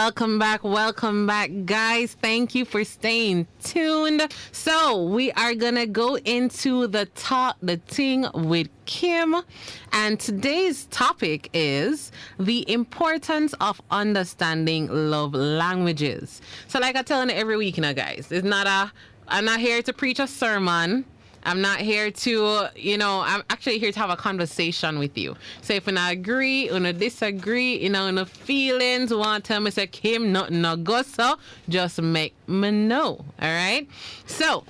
welcome back, guys. Thank you for staying tuned. So we are gonna go into the Ting with Kim, and today's topic is the importance of understanding love languages. So like I tell you every week, guys, I'm not here to preach a sermon. I'm not here to, I'm actually here to have a conversation with you. So if you not agree, you disagree, in feelings, want to tell me, say, Kim, nothing no go so, just make me know, all right? So,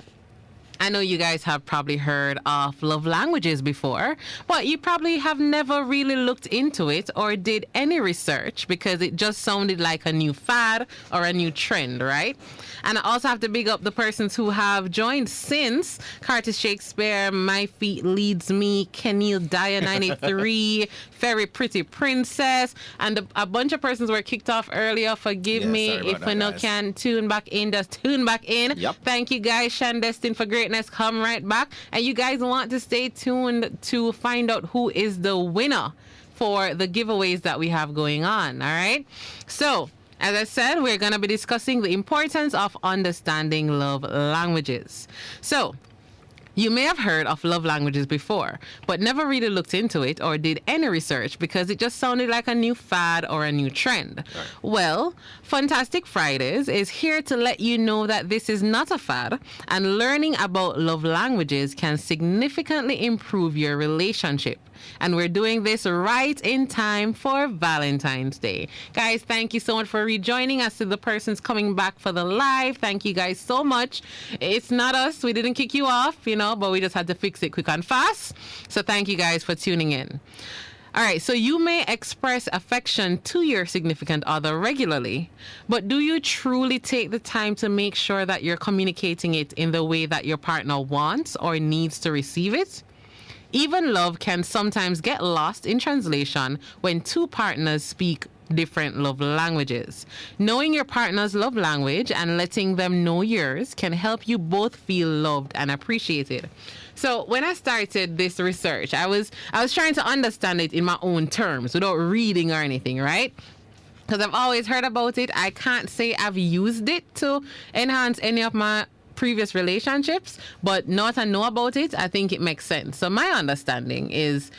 I know you guys have probably heard of love languages before, but you probably have never really looked into it or did any research because it just sounded like a new fad or a new trend, right? And I also have to big up the persons who have joined since: Curtis Shakespeare, My Feet Leads Me, Kenil Daya 93, Very Pretty Princess, and a bunch of persons were kicked off earlier. Forgive me if we can tune back in, just tune back in. Yep. Thank you guys. Shan Destined for Greatness, come right back. And you guys want to stay tuned to find out who is the winner for the giveaways that we have going on, all right? So, as I said, we're going to be discussing the importance of understanding love languages. So, you may have heard of love languages before, but never really looked into it or did any research because it just sounded like a new fad or a new trend. Right. Well, Funtastic Fridays is here to let you know that this is not a fad, and learning about love languages can significantly improve your relationship. And we're doing this right in time for Valentine's Day. Guys, thank you so much for rejoining us. To the persons coming back for the live, thank you guys so much. It's not us. We didn't kick you off, but we just had to fix it quick and fast. So thank you guys for tuning in. All right, so you may express affection to your significant other regularly, but do you truly take the time to make sure that you're communicating it in the way that your partner wants or needs to receive it? Even love can sometimes get lost in translation when two partners speak different love languages. Knowing your partner's love language and letting them know yours can help you both feel loved and appreciated. So when I started this research, I was trying to understand it in my own terms without reading or anything, right? Because I've always heard about it. I can't say I've used it to enhance any of my previous relationships, but now that I know about it, I think it makes sense. So my understanding is,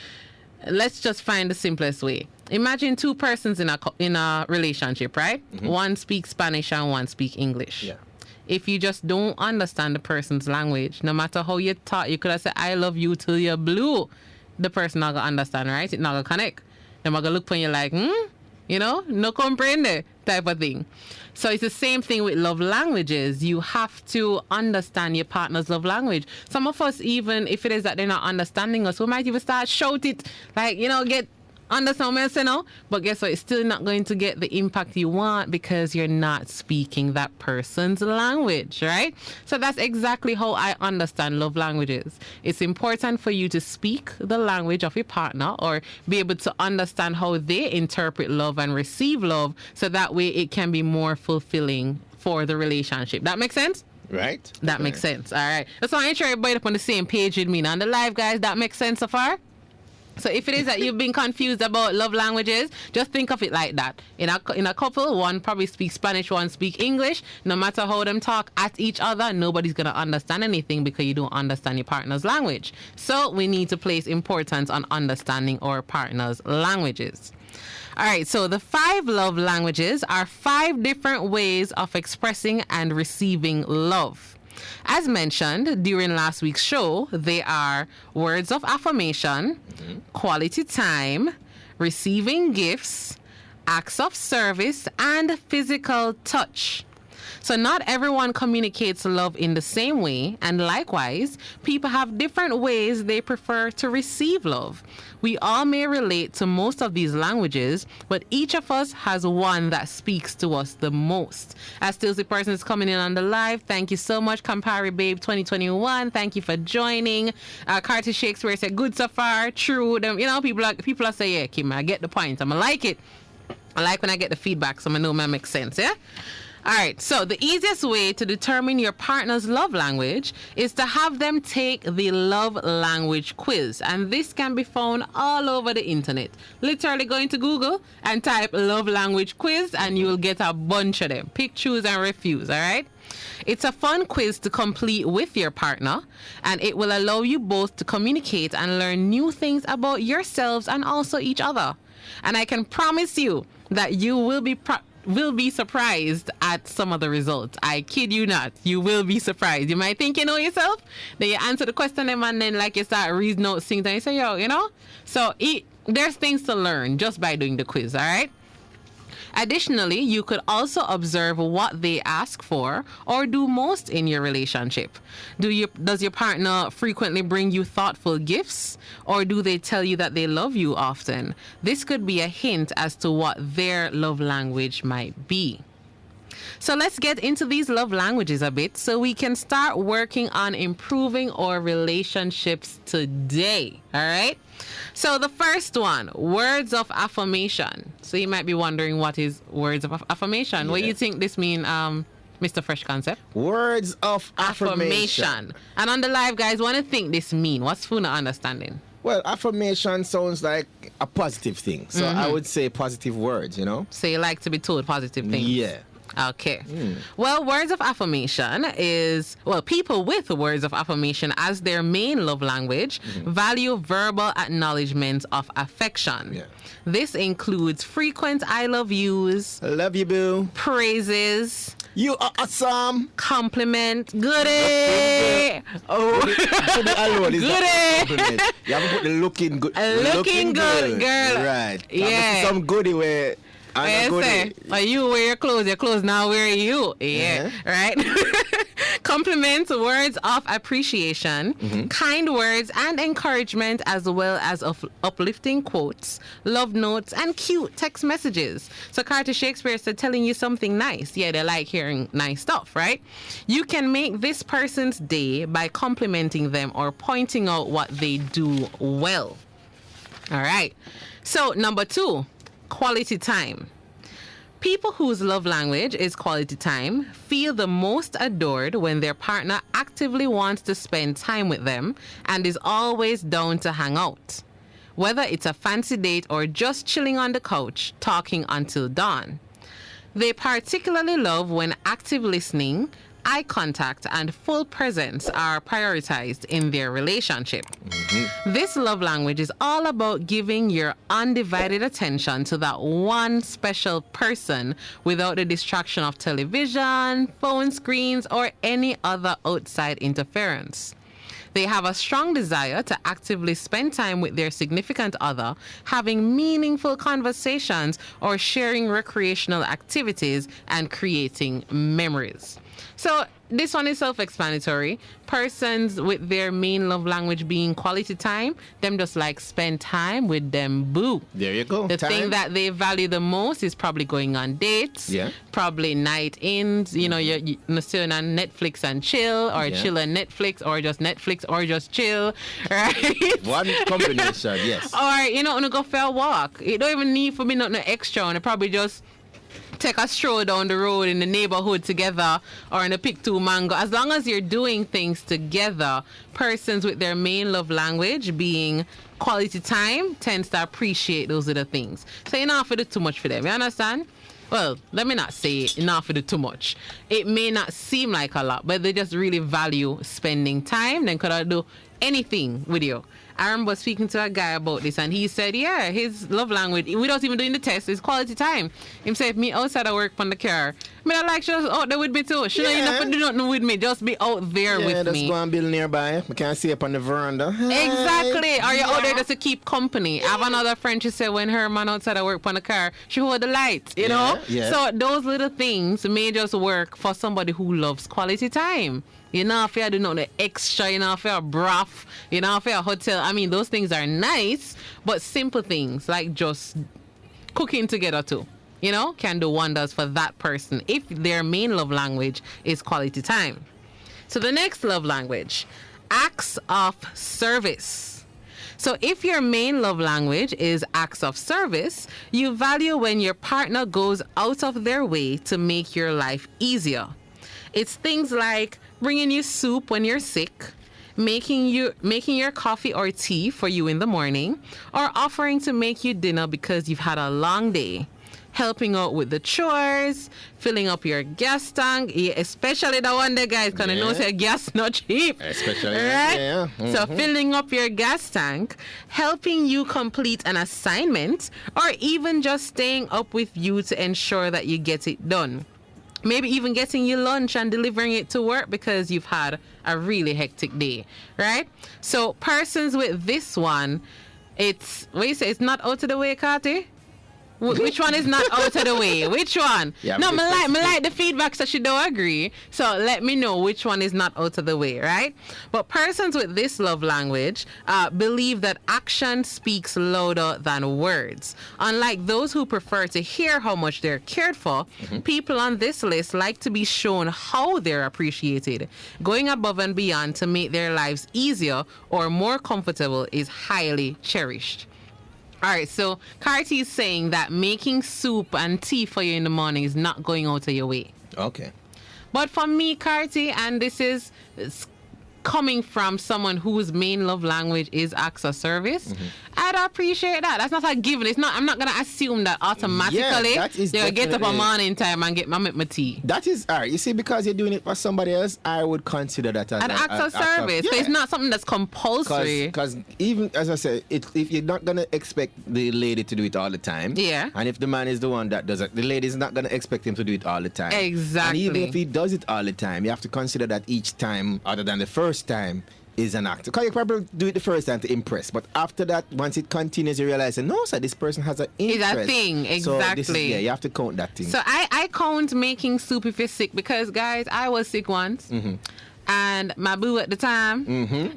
let's just find the simplest way. Imagine two persons in a relationship, right? Mm-hmm. One speaks Spanish and one speaks English. Yeah. If you just don't understand the person's language, no matter how you talk, you could have said, I love you till you're blue. The person not going to understand, right? It's not going to connect. They're going to look when you're like, no comprende type of thing. So it's the same thing with love languages. You have to understand your partner's love language. Some of us, even if it is that they're not understanding us, we might even start shout it, like, get understand what I'm saying, but guess what? It's still not going to get the impact you want because you're not speaking that person's language, right? So that's exactly how I understand love languages. It's important for you to speak the language of your partner or be able to understand how they interpret love and receive love, so that way it can be more fulfilling for the relationship. That makes sense? Right. That makes sense. All right. That's why I ensure everybody up on the same page with me. Now, on the live, guys, that makes sense so far? So if it is that you've been confused about love languages, just think of it like that. In a couple, one probably speaks Spanish, one speaks English. No matter how them talk at each other, nobody's going to understand anything because you don't understand your partner's language. So we need to place importance on understanding our partner's languages. All right, so the 5 love languages are 5 different ways of expressing and receiving love. As mentioned during last week's show, they are words of affirmation, quality time, receiving gifts, acts of service, and physical touch. So not everyone communicates love in the same way, and likewise, people have different ways they prefer to receive love. We all may relate to most of these languages, but each of us has one that speaks to us the most. As still the person is coming in on the live, thank you so much, Campari Babe 2021. Thank you for joining. Curtis Shakespeare said, good so far, true. Them, people are saying, yeah, Kim, I get the point. I like it. I like when I get the feedback, so I know it makes sense, yeah? All right, so the easiest way to determine your partner's love language is to have them take the love language quiz. And this can be found all over the internet. Literally go into Google and type love language quiz and you will get a bunch of them. Pick, choose, and refuse, all right? It's a fun quiz to complete with your partner, and it will allow you both to communicate and learn new things about yourselves and also each other. And I can promise you that you will be surprised at some of the results. I kid you not. You will be surprised. You might think you know yourself, then you answer the question and then like you start reading out things and you say, yo, you know? So there's things to learn just by doing the quiz, all right? Additionally, you could also observe what they ask for or do most in your relationship. Does your partner frequently bring you thoughtful gifts, or do they tell you that they love you often? This could be a hint as to what their love language might be. So let's get into these love languages a bit so we can start working on improving our relationships today. All right? So the first one, words of affirmation. So you might be wondering, what is words of affirmation? Yeah. What do you think this means, Mr. Fresh Concept? Words of affirmation. And on the live, guys, what do you think this mean? What's Funa understanding? Well, affirmation sounds like a positive thing. So I would say positive words, you know? So you like to be told positive things? Yeah. Okay. Well, words of affirmation is, people with words of affirmation as their main love language value verbal acknowledgments of affection. Yeah. This includes frequent I love yous. I love you, boo. Praises. You are awesome. Compliment. Goody. Oh. Goody. You haven't put the looking good. Looking good, girl. Right. Yeah. Some goody where. You wear your clothes now wear you. Yeah. Right? Compliments, words of appreciation, kind words and encouragement, as well as uplifting quotes, love notes, and cute text messages. So Carter Shakespeare said telling you something nice. Yeah, they like hearing nice stuff, right? You can make this person's day by complimenting them or pointing out what they do well. All right. So number 2. Quality time. People whose love language is quality time feel the most adored when their partner actively wants to spend time with them and is always down to hang out. Whether it's a fancy date or just chilling on the couch, talking until dawn. They particularly love when active listening, eye contact, and full presence are prioritized in their relationship. This love language is all about giving your undivided attention to that one special person without the distraction of television, phone screens, or any other outside interference. They have a strong desire to actively spend time with their significant other, having meaningful conversations or sharing recreational activities and creating memories. So this one is self-explanatory. Persons with their main love language being quality time, them just like spend time with them boo. There you go. The thing that they value the most is probably going on dates. Yeah. Probably night ins. You know, you're sitting on Netflix and chill, or chill on Netflix, or just chill, right? One combination, yes. Or, you know, go for a walk. It don't even need for me nothing extra. And probably just take a stroll down the road in the neighborhood together, or in a pick 2 mango. As long as you're doing things together, persons with their main love language being quality time tends to appreciate those little things. So you're not have to do too much for them. You understand? Well, let me not say enough to do too much. It may not seem like a lot, but they just really value spending time. Then could I do anything with you? I remember speaking to a guy about this, and he said, yeah, his love language, without even doing the test, is quality time. He said, me outside of work on the car, I like she was out there with me too. She don't even do nothing with me, just be out there with me. Yeah, just go and build nearby. I can't see up on the veranda. Exactly. Or you're out there just to keep company. I have another friend, she said when her man outside of work on the car, she hold the light, you know? Yeah. So those little things may just work for somebody who loves quality time. You know, if you do nothing extra, you know, if you're broth, you know, if you're a hotel. I mean, those things are nice, but simple things like just cooking together too, you know, can do wonders for that person if their main love language is quality time. So the next love language, acts of service. So if your main love language is acts of service, you value when your partner goes out of their way to make your life easier. It's things like bringing you soup when you're sick, making your coffee or tea for you in the morning, or offering to make you dinner because you've had a long day. Helping out with the chores, filling up your gas tank, especially the one there, guys, because I know say gas not cheap. Especially, right? yeah. Mm-hmm. So filling up your gas tank, helping you complete an assignment, or even just staying up with you to ensure that you get it done. Maybe even getting you lunch and delivering it to work because you've had a really hectic day, right? So persons with this one, it's, what you say, it's not out of the way, Kati? Which one is not out of the way? Which one? Yeah, no, me like the feedback, so she don't agree. So let me know which one is not out of the way, right? But persons with this love language believe that action speaks louder than words. Unlike those who prefer to hear how much they're cared for, people on this list like to be shown how they're appreciated. Going above and beyond to make their lives easier or more comfortable is highly cherished. All right, so Carty is saying that making soup and tea for you in the morning is not going out of your way. Okay. But for me, Carty, and this is coming from someone whose main love language is acts of service, I'd appreciate that. That's not a given. It's not. I'm not gonna assume that automatically they'll get up a morning time and get my tea. That is all right. You see, because you're doing it for somebody else, I would consider that as an act of service. So it's not something that's compulsory. Because even as I said, if you're not gonna expect the lady to do it all the time, and if the man is the one that does it, the lady is not gonna expect him to do it all the time. Exactly. And even if he does it all the time, you have to consider that each time, other than the first time, is an act. Because you probably do it the first time to impress, but after that, once it continues, you realize, no, sir, this person has an interest. It's a thing, exactly. So you have to count that thing. So I count making soup if you're sick, because, guys, I was sick once. And my boo at the time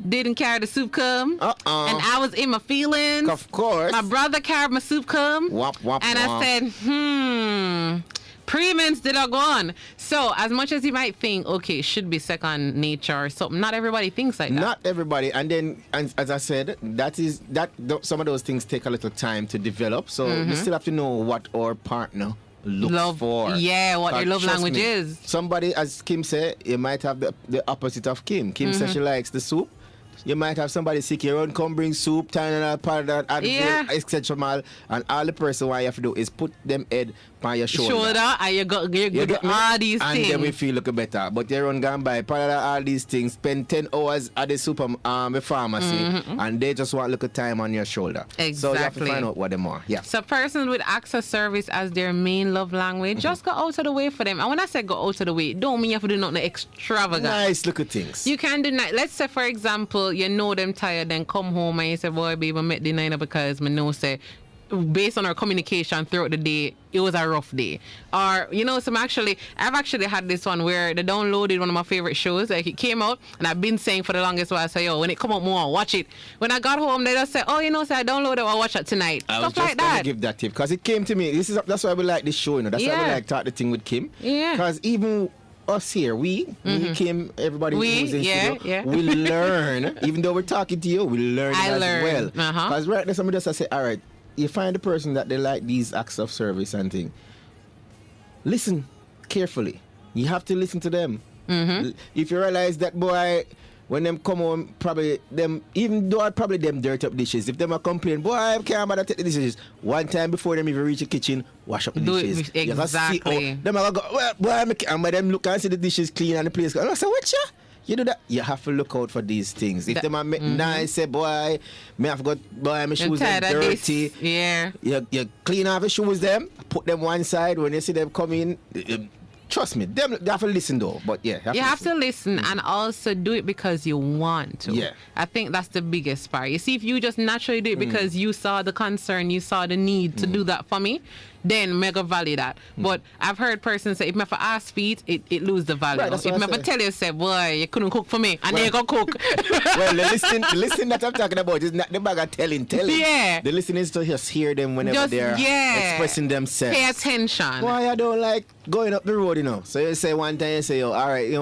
didn't carry the soup cum. And I was in my feelings. Of course. My brother carried my soup cum. And I said, premiums did not go on. So as much as you might think, okay, it should be second nature or something, not everybody thinks like that. Not everybody. And then, as I said, some of those things take a little time to develop. So we still have to know what our partner looks for. Yeah, what your love language is. Somebody, as Kim said, you might have the opposite of Kim. Kim says she likes the soup. You might have somebody sick, your own come bring soup, Tylenol, powder, etc. And all the person what you have to do is put them head on your shoulder. And you get all these and things. And then we feel look better. But your own gone by, powder, all these things, spend 10 hours at the the pharmacy, and they just want a little time on your shoulder. Exactly. So you have to find out what they are. Yeah. So persons with acts of service as their main love language, just go out of the way for them. And when I say go out of the way, don't mean you have to do nothing extravagant. Nice little things. You can do that. Let's say, for example, you know them tired, then come home and you say, boy, baby, I met dinner because I know say, based on our communication throughout the day, it was a rough day. Or, I've actually had this one where they downloaded one of my favorite shows. Like, it came out, and I've been saying for the longest while, when it come out more, watch it. When I got home, they just say, I downloaded it, I'll watch it tonight. I Stuff was like just going that. to give that tip, because it came to me. That's why we like this show, That's why we like Talk the Thing with Kim. Yeah. Because even us here, we Kim, everybody who's in studio, we learn, even though we're talking to you, we learn as well. Because right now, somebody just say, all right, you find the person that they like these acts of service and thing. Listen carefully. You have to listen to them. If you realize that, boy, when them come home, probably them, even though probably them dirt up dishes, if them are complaining, boy, I can't bother take the dishes. One time before them even reach the kitchen, wash up the dishes. Exactly. Them are go, well, boy, and by them look and see the dishes clean and the place. And I say, what you do that? You have to look out for these things. If them are nice, say, boy, me have got, boy, my shoes are dirty. You clean off your shoes, them, put them one side. When you see them come in, trust me, them, you have to listen though. But yeah, you have to listen and also do it because you want to. Yeah. I think that's the biggest part. You see, if you just naturally do it because you saw the concern, you saw the need to do that for me, then mega value that. But I've heard persons say, if me for ask feet, it lose the value. Right, if me for tell you, say, boy, you couldn't cook for me, and then you go cook. Well, the listen that I'm talking about is not the bag of telling. Yeah. The listening is to just hear them whenever they're expressing themselves. Pay attention. Why I don't like going up the road, So you say one time, you say, all right, you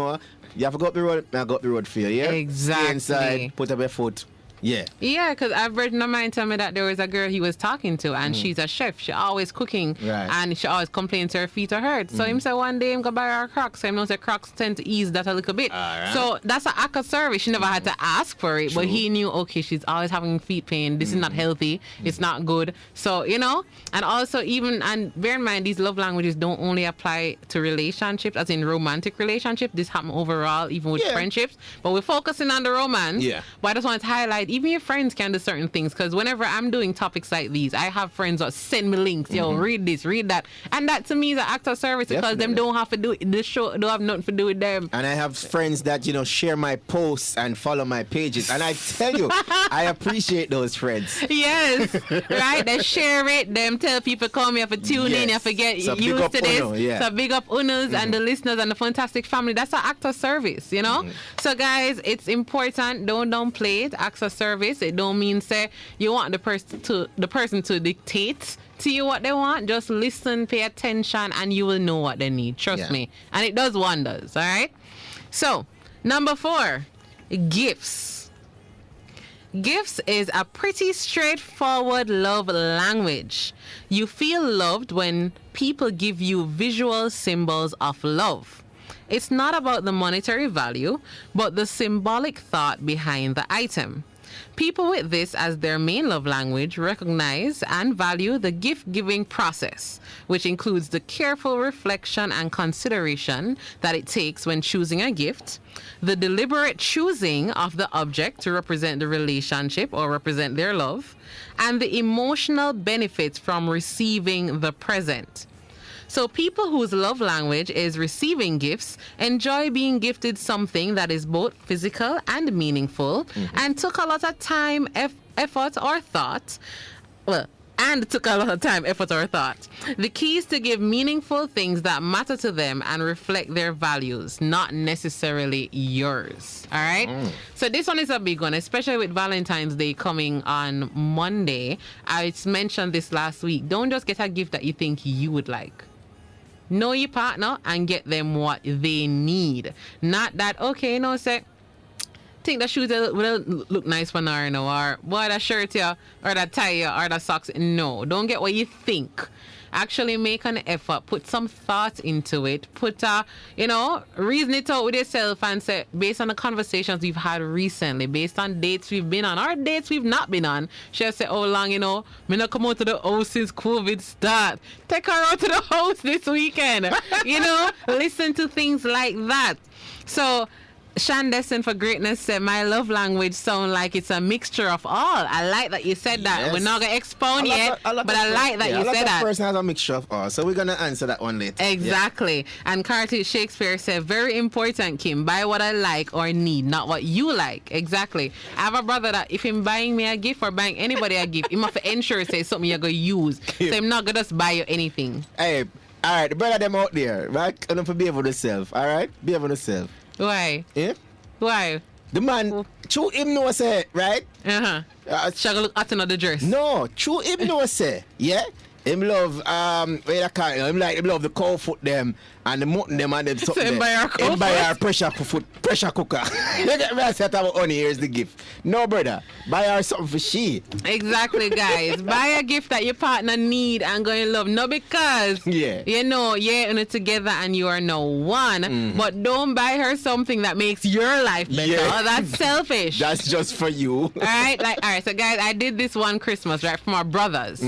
have to go up the road, I go up the road for you, yeah? Exactly. Stay inside, put up your foot. Yeah. Yeah, because I've read my mind tell me that there was a girl he was talking to, and she's a chef. She always cooking, and she always complains her feet are hurt. So him said one day him go buy her Crocs. So him knows that Crocs tend to ease that a little bit. So that's an act of service. She never had to ask for it, but he knew, okay, she's always having feet pain. This is not healthy. It's not good. So, you know, and also and bear in mind, these love languages don't only apply to relationships, as in romantic relationships. This happen overall, even with friendships. But we're focusing on the romance. Yeah. But I just want to highlight, even your friends can do certain things, because whenever I'm doing topics like these, I have friends that send me links, yo, read this, read that, and that to me is an act of service because them don't have to do it. This show don't have nothing to do with them. And I have friends that, you know, share my posts and follow my pages, and I tell you, I appreciate those friends. Yes, right. They share it. Them tell people come here for tune in. You forget so used to this. Uno, so big up Unos and the listeners and the Funtastic family. That's an act of service, you know. So guys, it's important. Don't downplay it. Acts of service. It don't mean say you want the person to dictate to you what they want. Just listen, pay attention, and you will know what they need. Trust me. And it does wonders. All right. So number 4, gifts. Gifts is a pretty straightforward love language. You feel loved when people give you visual symbols of love. It's not about the monetary value, but the symbolic thought behind the item. People with this as their main love language recognize and value the gift-giving process, which includes the careful reflection and consideration that it takes when choosing a gift, the deliberate choosing of the object to represent the relationship or represent their love, and the emotional benefits from receiving the present. So people whose love language is receiving gifts enjoy being gifted something that is both physical and meaningful and took a lot of time, effort, or thought. The key is to give meaningful things that matter to them and reflect their values, not necessarily yours. All right? So this one is a big one, especially with Valentine's Day coming on Monday. I mentioned this last week. Don't just get a gift that you think you would like. Know your partner and get them what they need. Not that, okay, no, say, think that shoes will look nice for her, or boy, that shirt here, or that tie or that socks. No, don't get what you think. Actually make an effort, put some thought into it, reason it out with yourself and say, based on the conversations we've had recently, based on dates we've been on or dates we've not been on, she'll say, oh, long, me not come out to the house since COVID start. Take her out to the house this weekend. Listen to things like that. So, Shan Destin for Greatness said, my love language sound like it's a mixture of all. I like that you said that. Yes. We're not going to expound yet, but I like that you said that. Person has a mixture of all, so we're going to answer that one later. Exactly. Yeah. And Carty Shakespeare said, very important, Kim, buy what I like or need, not what you like. Exactly. I have a brother that if him buying me a gift or buying anybody a gift, he must ensure say something you're going to use. So I'm not going to just buy you anything. Hey, all right, the brother them out there, right? And don't behave on yourself, all right? Behave on yourself. Why? Yeah? Why? The man, true him know say, right? Shall look at another dress. No, true him know say, yeah? Him love, him love the cow foot them and the mutton them and them something. So him buy our pressure cooker. You get me? I said about honey, here's the gift. No, brother, buy her something for she. Exactly, guys. Buy a gift that your partner need and going to love. No, because, you're together and you are no one. But don't buy her something that makes your life better. Yeah. That's selfish. That's just for you. All right, so guys, I did this one Christmas, right, for my brothers.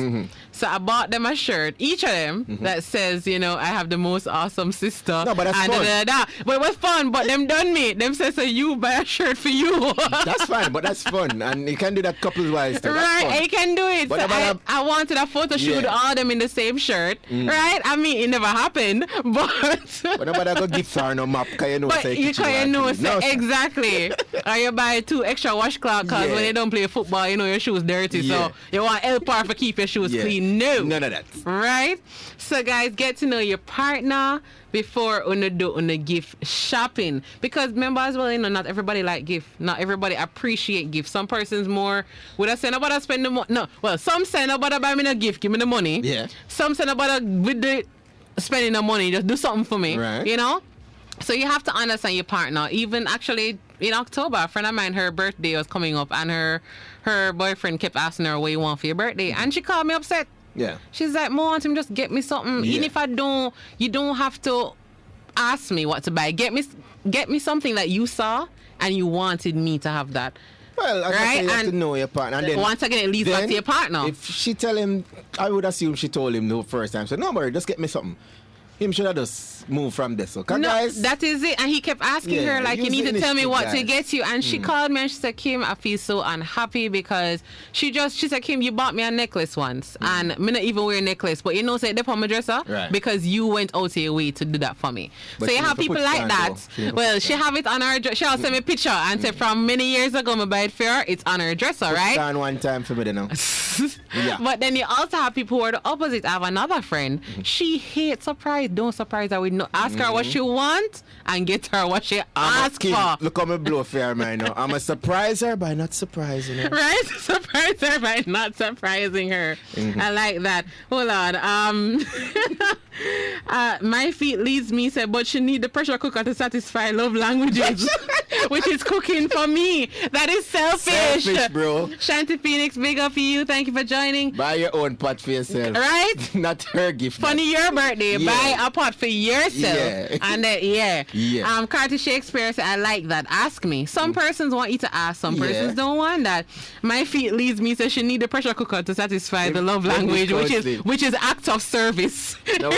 So I bought them a shirt, each of them, that says, I have the most awesome sister. No, but that's fun. But it was fun, but them done me. Them says, so you buy a shirt for you. That's fine, but that's fun. And you can do that couples-wise. Right, you can do it. But so I wanted a photo shoot with all them in the same shirt. Right? I mean, it never happened, but... But nobody go gift her no map, because you know, but you can know, exactly. Or you buy 2 extra washcloths, because when you don't play football, your shoes dirty. So you want help her for keep your shoes clean. No. None of that. Right? So guys, get to know your partner before you do gift shopping. Because remember as well, not everybody like gift. Not everybody appreciate gift. Some persons more would I say nobody spend the money. No. Well, some say nobody buy me a gift, give me the money. Yeah. Some say nobody with the spending the money, just do something for me. Right. So you have to understand your partner. Even actually in October, a friend of mine, her birthday was coming up, and her boyfriend kept asking her what you want for your birthday, and she called me upset. Yeah. She's like, "Mo, want him just get me something. Even if I don't, you don't have to ask me what to buy. Get me something that you saw and you wanted me to have that." Well, right? You have to know your partner. And then, once again, it leads back to your partner. If she tell him, I would assume she told him the first time. So, no, worry, just get me something. Him should have just moved from this. So, no, guys, that is it. And he kept asking her, like, you need to tell me what to get you. And she called me and she said, Kim, I feel so unhappy because she said, Kim, you bought me a necklace once. And me not even wear a necklace. But you know, say, they put my dresser because you went out of your way to do that for me. But so you have people like that. Well, she have it on her dresser. She also sent me a picture and said, from many years ago, I buy it for her. It's on her dresser, right? Put it on one time for me to know. Yeah. But then you also have people who are the opposite. I have another friend. She hates surprise. Don't surprise her with no. Ask her what she wants and get her what she asks for. Look how me blow for her right now. I'm a surprise her by not surprising her. Right? Surprise her by not surprising her. I like that. Hold on. My feet leads me said, but she need the pressure cooker to satisfy love languages, which is cooking for me. That is selfish. Selfish, bro. Shanti Phoenix, big up for you. Thank you for joining. Buy your own pot for yourself. Right? Not her gift. Funny your birthday. Yeah. Buy a pot for yourself. Yeah. And Carter Shakespeare said, I like that. Ask me. Some persons want you to ask. Some persons don't want that. My feet leads me says she need the pressure cooker to satisfy the love language, which is act of service. No,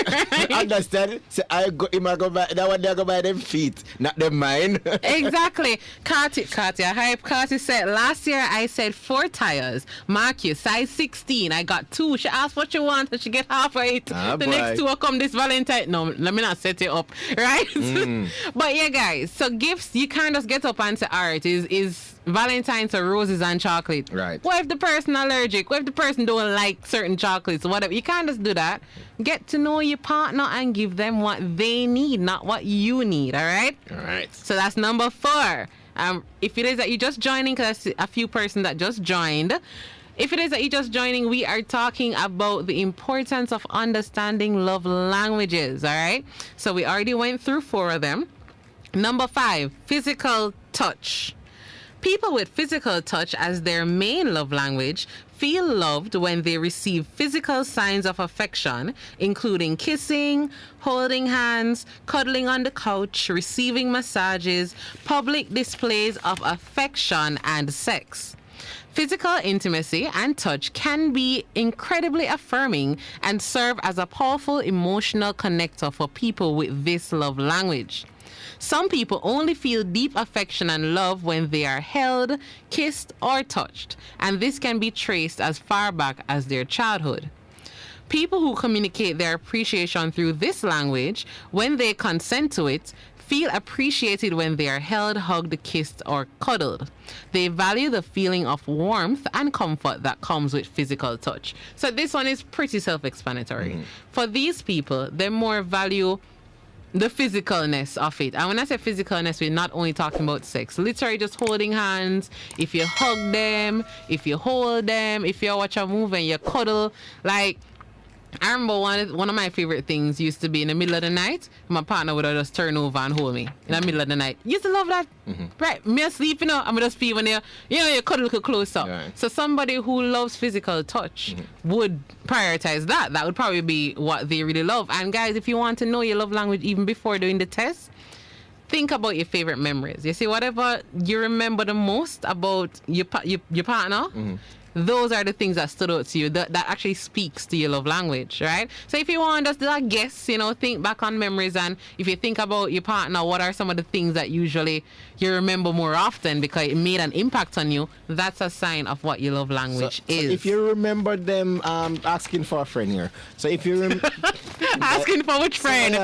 understand? So I go buy that one. They go buy them feet, not them mine. Exactly. Carty said last year I said 4 tires. Mark you, size 16. I got 2. She asked what you want, and she get half of it. The next 2 will come this Valentine. No, let me not set it up, right? But yeah, guys. So gifts, you can't just get up and say, all right, is Valentine's or roses and chocolate. Right. What if the person allergic? What if the person don't like certain chocolates? Whatever. You can't just do that. Get to know your partner and give them what they need, not what you need. All right? All right. So that's number 4. If it is that you're just joining, because I see a few persons that just joined. If it is that you're just joining, we are talking about the importance of understanding love languages. All right? So we already went through 4 of them. Number 5, physical touch. People with physical touch as their main love language feel loved when they receive physical signs of affection, including kissing, holding hands, cuddling on the couch, receiving massages, public displays of affection, and sex. Physical intimacy and touch can be incredibly affirming and serve as a powerful emotional connector for people with this love language. Some people only feel deep affection and love when they are held, kissed, or touched, and this can be traced as far back as their childhood. People who communicate their appreciation through this language, when they consent to it, feel appreciated when they are held, hugged, kissed, or cuddled. They value the feeling of warmth and comfort that comes with physical touch. So this one is pretty self-explanatory. For these people, they more value the physicalness of it. And when I say physicalness, we're not only talking about sex. Literally just holding hands, if you hug them, if you hold them, if you watch a movie and you cuddle. Like, I remember one of my favorite things used to be in the middle of the night, my partner would just turn over and hold me in the middle of the night. Used to love that. Right, me asleep, I'm just feel when you cuddle close up. Right. So somebody who loves physical touch would prioritize that. That would probably be what they really love. And guys, if you want to know your love language even before doing the test, think about your favorite memories. You see, whatever you remember the most about your partner, those are the things that stood out to you, that actually speaks to your love language, right? So if you want us to guess, think back on memories, and if you think about your partner, what are some of the things that usually you remember more often because it made an impact on you, that's a sign of what your love language is. So if you remember them asking for a friend here. So if you asking for which friend?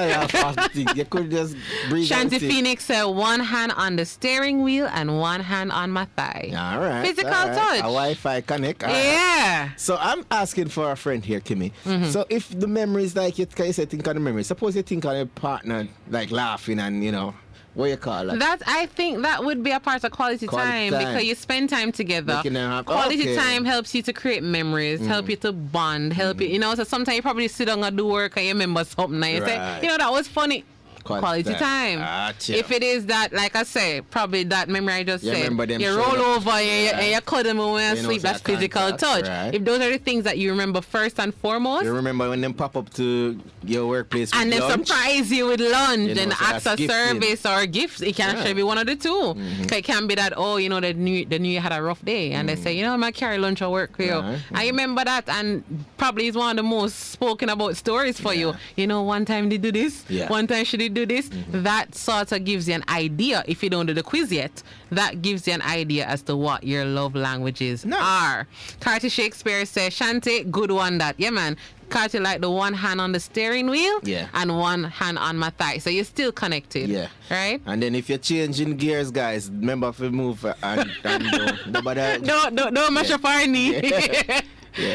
You could just breathe. Shanti Phoenix said 1 hand on the steering wheel and 1 hand on my thigh. All right. Physical touch. A Wi-Fi connect. Yeah. Right. So I'm asking for a friend here, Kimmie. So if the memories, like you say, think on the memories. Suppose you think on your partner, like laughing and, what you call that? I think that would be a part of quality time because you spend time together. Quality time helps you to create memories, help you to bond, help you, so sometimes you probably sit down and do work and you remember something and you say, that was funny. quality time. If it is that, like I say, probably that memory I just said, you roll over and you cuddle me when you sleep, that's physical touch. Right. If those are the things that you remember first and foremost. You remember when them pop up to your workplace and they surprise you with lunch and ask a service or gifts. It can actually be one of the two. It can be that, oh, the new year had a rough day and they say, I'm going to carry lunch or work for you. I remember that, and probably is one of the most spoken about stories for you. One time they do this, one time she did do this. That sort of gives you an idea. If you don't do the quiz yet, that gives you an idea as to what your love languages are. Carty Shakespeare says, Shanti, good one that. Yeah, man. Carty like the one hand on the steering wheel and one hand on my thigh. So you're still connected. Yeah. Right? And then if you're changing gears, guys, remember if you move and don't mash up our knee.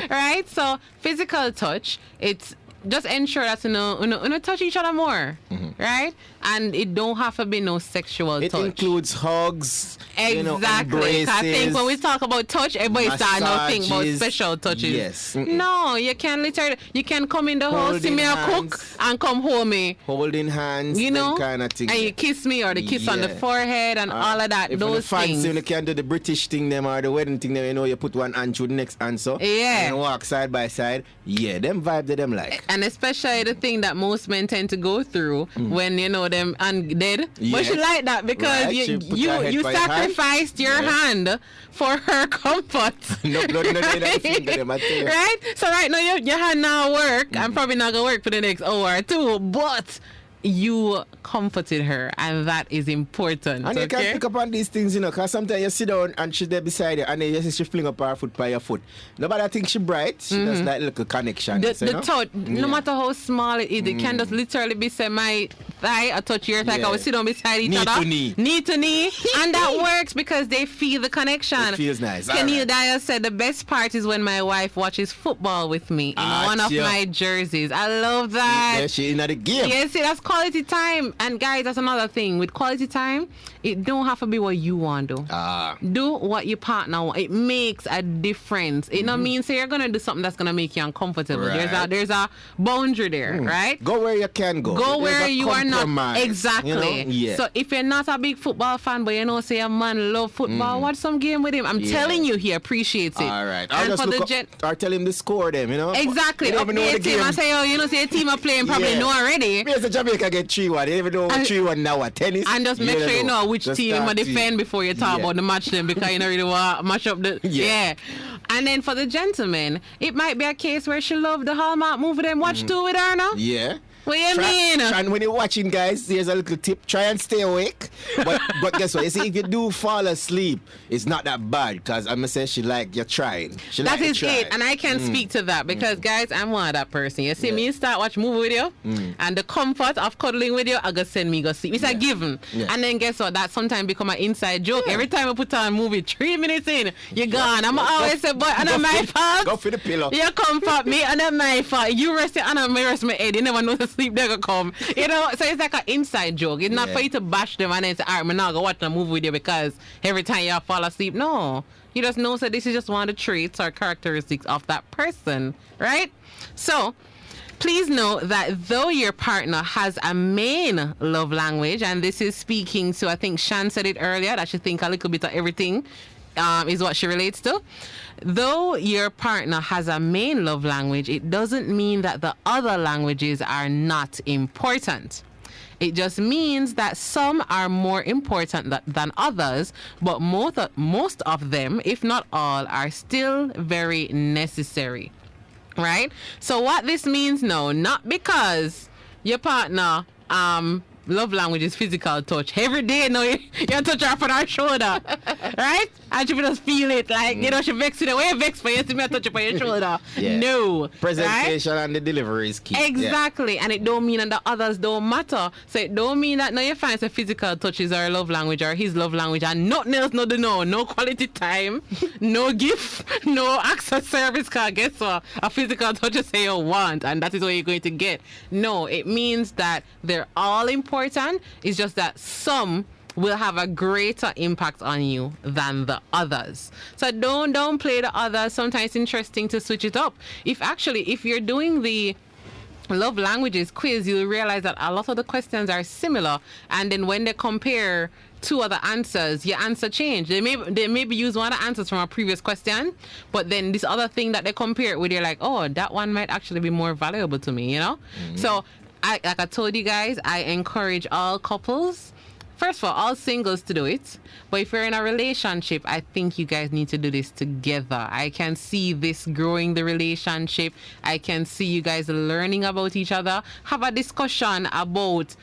Right? So physical touch, it's just ensure that you touch each other more, right? And it don't have to be no sexual touch. It includes hugs, embraces. I think when we talk about touch, everybody start now think about special touches. Yes. No, you can literally, come in the house, see me a cook, and come hold me. Holding hands, kind of thing. And you kiss me, or the kiss on the forehead, and all of that. Those things. You can do the British thing, them or the wedding thing, them. You put one hand through the next answer. Yeah. And walk side by side. Yeah, them vibe that them like. And especially the thing that most men tend to go through when them undead. But she like that because you sacrificed your hand for her comfort. Right? So right now your hand now work. I'm probably not gonna work for the next hour or two, but you comforted her, and that is important. And you can pick up on these things, because sometimes you sit down and she's there beside you, and then you see she fling up her foot by your foot. Nobody thinks she bright. She does like little connection. The touch, no matter how small it is, it can just literally be say my thigh, I touch your thigh, I will sit down beside each other. Knee to knee. And that works because they feel the connection. It feels nice. Kenny Dyer said the best part is when my wife watches football with me in one of my jerseys. I love that. Yeah, she in the game. Yes, that's quality time. And guys, that's another thing. With quality time, it don't have to be what you want to do. Do what your partner want. It makes a difference. It don't mean say you're gonna do something that's gonna make you uncomfortable. Right. There's a boundary there, right? Go where you can go. Go where you are not. Exactly. So if you're not a big football fan, but say a man love football, watch some game with him. I'm telling you, he appreciates it. All right. I'll just or tell him to score them, Exactly. Update him and say, say a team are playing, probably know already. Yes, the Jamaica get 3-1. They even know 3-1 now at tennis. And just make sure you know which team you defend before you talk about the match them, because you don't really want to match up the And then for the gentleman, it might be a case where she loved the Hallmark movie them watch two with her now. Yeah. What you mean? And when you're watching, guys, here's a little tip. Try and stay awake. But guess what? You see, if you do fall asleep, it's not that bad, because I'm going to say you're trying. That is it. And I can speak to that because, guys, I'm one of that person. You see me start watch movie with you, and the comfort of cuddling with you, I go send me go sleep. It's a given. Yeah. And then guess what? That sometimes become an inside joke. Every time I put on a movie, 3 minutes in, you're gone. I'm always say, boy, and my fault. Go for the pillow. You comfort me, and then my fault. You rest it, and I rest my head. You never know the sleep they gonna come. So it's like an inside joke. It's not for you to bash them and then say, all right, I'm not gonna watch the movie with you because every time you fall asleep. No. You just know that this is just one of the traits or characteristics of that person, right? So please note that though your partner has a main love language, and this is speaking to, I think Shan said it earlier, that she think a little bit of everything is what she relates to. Though your partner has a main love language, it doesn't mean that the other languages are not important. It just means that some are more important than others, but most of them, if not all, are still very necessary. Right? So what this means now, not because your partner love language is physical touch. Every day, you touch her on her shoulder, right? And she just feel it, like, she vex you the way you vex for you, see me I touch her on your shoulder. No. Presentation and the delivery is key. Exactly. And it don't mean that the others don't matter. So it don't mean that now you find a physical touch is our love language or his love language, and nothing else, no quality time, no gift, no access service, because guess what? A physical touch is say you want, and that is what you're going to get. No, it means that they're all important. It's just that some will have a greater impact on you than the others. So don't play the others. Sometimes it's interesting to switch it up. If you're doing the love languages quiz, you'll realize that a lot of the questions are similar, and then when they compare two other answers, your answer change. They maybe use one of the answers from a previous question, but then this other thing that they compare it with, you're like, oh, that one might actually be more valuable to me, you know? So like I told you guys, I encourage all couples, first of all singles, to do it. But if you're in a relationship, I think you guys need to do this together. I can see this growing the relationship. I can see you guys learning about each other. Have a discussion about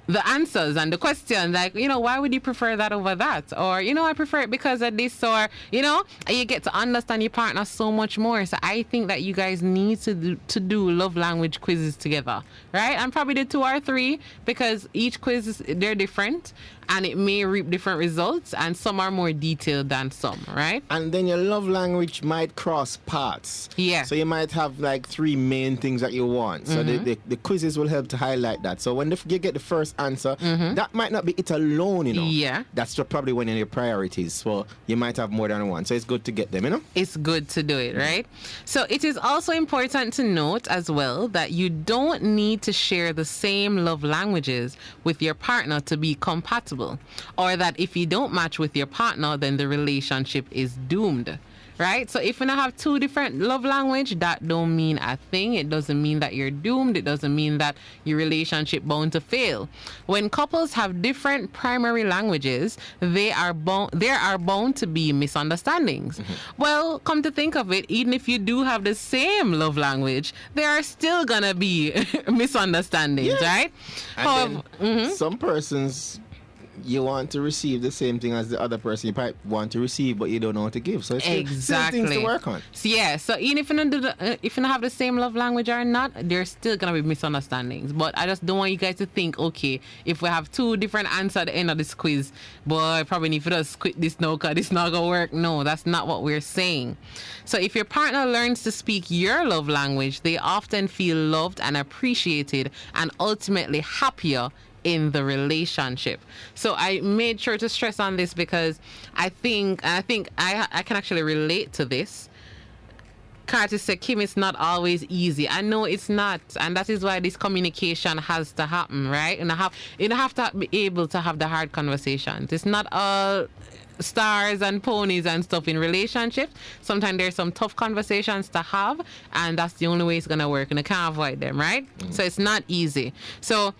the answers and the questions, like, you know, why would you prefer that over that? Or, you know, I prefer it because of this, or, you know, you get to understand your partner so much more. So I think that you guys need to do love language quizzes together, right? And probably the 2 or 3, because each quiz, they're different, and it may reap different results, and some are more detailed than some, right? And then your love language might cross paths. Yeah. So you might have like 3 main things that you want. So the quizzes will help to highlight that. So when you get the first answer, that might not be it alone, you know. Yeah. That's probably one of your priorities. So you might have more than one. So it's good to get them, you know. It's good to do it, right? So it is also important to note as well that you don't need to share the same love languages with your partner to be compatible. Or that if you don't match with your partner, then the relationship is doomed, right? So if you have 2 different love language, that don't mean a thing. It doesn't mean that you're doomed. It doesn't mean that your relationship bound to fail. When couples have different primary languages, there are bound to be misunderstandings. Well, come to think of it, even if you do have the same love language, there are still gonna be misunderstandings, right? And then some persons, you want to receive the same thing as the other person you probably want to receive, but you don't know what to give. So it's still things to work on. So, yeah, so even if you don't have the same love language or not, there's still gonna be misunderstandings. But I just don't want you guys to think, okay, if we have 2 different answers at the end of this quiz, boy, I probably need to just quit this now because this not gonna work. No, that's not what we're saying. So if your partner learns to speak your love language, they often feel loved and appreciated, and ultimately happier in the relationship. So I made sure to stress on this because I think I can actually relate to this. Curtis said, Kim, it's not always easy. I know it's not, and that is why this communication has to happen, right? And you have to be able to have the hard conversations. It's not all stars and ponies and stuff in relationships. Sometimes there's some tough conversations to have, and that's the only way it's gonna work, and you can't avoid them, right? So it's not easy. So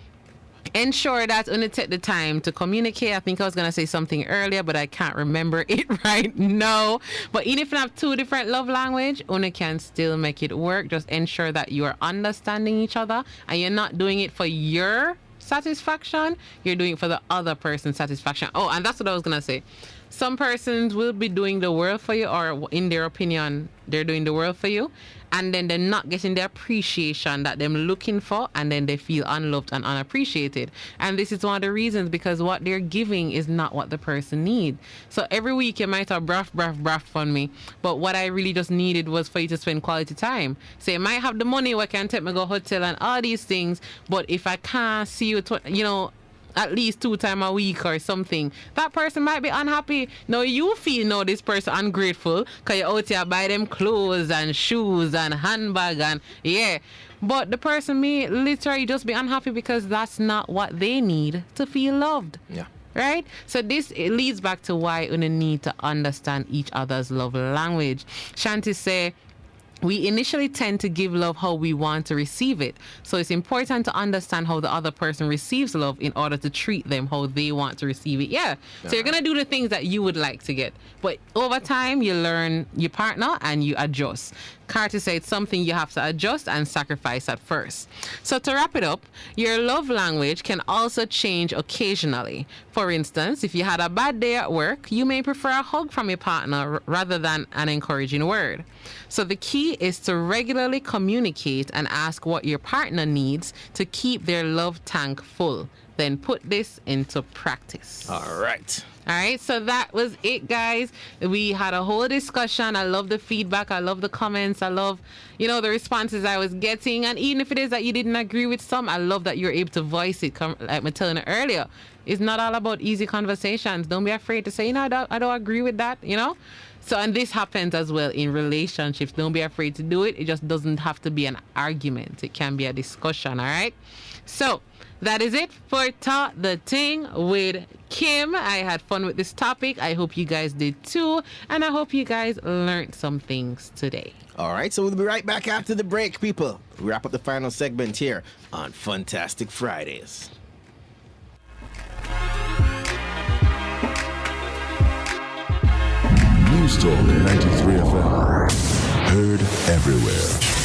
ensure that when you take the time to communicate. I think I was going to say something earlier, but I can't remember it right now. But even if you have 2 different love language, you can still make it work. Just ensure that you are understanding each other and you're not doing it for your satisfaction. You're doing it for the other person's satisfaction. Oh, and that's what I was going to say. Some persons will be doing the world for you, or in their opinion, they're doing the world for you, and then they're not getting the appreciation that they're looking for, and then they feel unloved and unappreciated. And this is one of the reasons, because what they're giving is not what the person needs. So every week you might have bruff on me, but what I really just needed was for you to spend quality time. So you might have the money where I can take me go hotel and all these things, but if I can't see you, at least 2 times a week or something, that person might be unhappy. Now you feel this person ungrateful because you're out here buy them clothes and shoes and handbag and but the person may literally just be unhappy because that's not what they need to feel loved. Yeah. Right? So it leads back to why you need to understand each other's love language. Shanti say, we initially tend to give love how we want to receive it. So it's important to understand how the other person receives love in order to treat them how they want to receive it. Yeah. So you're going to do the things that you would like to get. But over time, you learn your partner and you adjust. Carter said it's something you have to adjust and sacrifice at first. So to wrap it up, your love language can also change occasionally. For instance, if you had a bad day at work, you may prefer a hug from your partner rather than an encouraging word. So the key is to regularly communicate and ask what your partner needs to keep their love tank full. Then put this into practice. All right. All right, so that was it, guys. We had a whole discussion. I love the feedback. I love the comments. I love, the responses I was getting. And even if it is that you didn't agree with some, I love that you're able to voice it. Like I telling you earlier, it's not all about easy conversations. Don't be afraid to say, I don't agree with that, So, and this happens as well in relationships. Don't be afraid to do it. It just doesn't have to be an argument. It can be a discussion, all right? So, that is it for Talk the Ting with Kim. I had fun with this topic. I hope you guys did too. And I hope you guys learned some things today. All right, so we'll be right back after the break, people. We wrap up the final segment here on Funtastic Fridays. News Talk 93 FM. Heard everywhere.